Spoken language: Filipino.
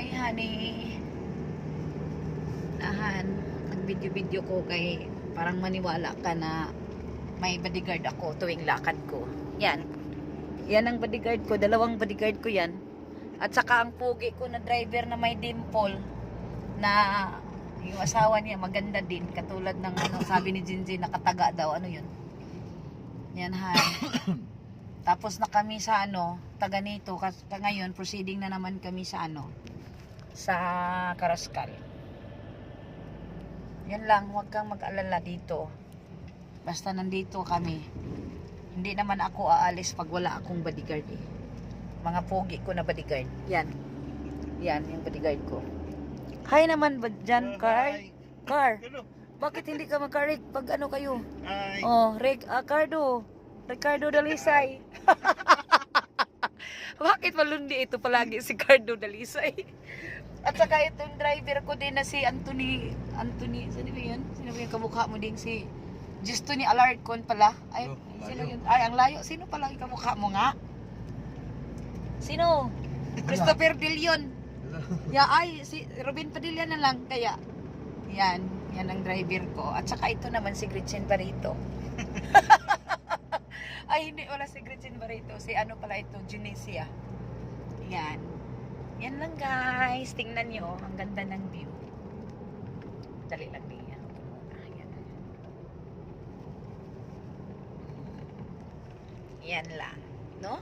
Hi honey. Nahan, nag-video ko kay parang maniwala ka na may bodyguard ako tuwing lakad ko. Yan. Yan ang bodyguard ko. Dalawang bodyguard ko yan. At saka ang pugi ko na driver na may dimple na yung asawa niya maganda din. Katulad ng ano, sabi ni Jinjin nakataga daw. Ano yun? Yan han. Tapos na kami sa ano, taga nito. Ngayon, proceeding na naman kami sa ano, sa Karaskal. Yan lang, huwag kang mag-alala dito. Basta nandito kami. Hindi naman ako aalis pag wala akong bodyguard eh. Mga pogi ko na bodyguard. Yan. Yan, yung bodyguard ko. Hi naman ba dyan, Car? Hi. Car, Ano? bakit hindi ka mag-rig pag ano kayo? Hi. Oh, Ricardo Dalisay. Bakit malundi ito palagi si Ricardo Dalisay? At saka itong driver ko din na si Anthony, sino ba yun? Sino ba yung kamukha mo din? Si Justo ni Alarcon pala. Ay, Oh, sino layo. yun? Ay, ang layo. Sino pala yung kamukha mo nga? Sino? Christopher Dillon. Ya, ay, si Robin Padilla na lang. Kaya, yan ang driver ko. At saka ito naman si Gretchen Barito. Ay, hindi, wala si Gretchen Barito. Si ano pala ito, Junesia. Yan. Yan lang guys. Tingnan nyo. Ang ganda ng view. Dali lang din yan. Yan. Yan lang. No?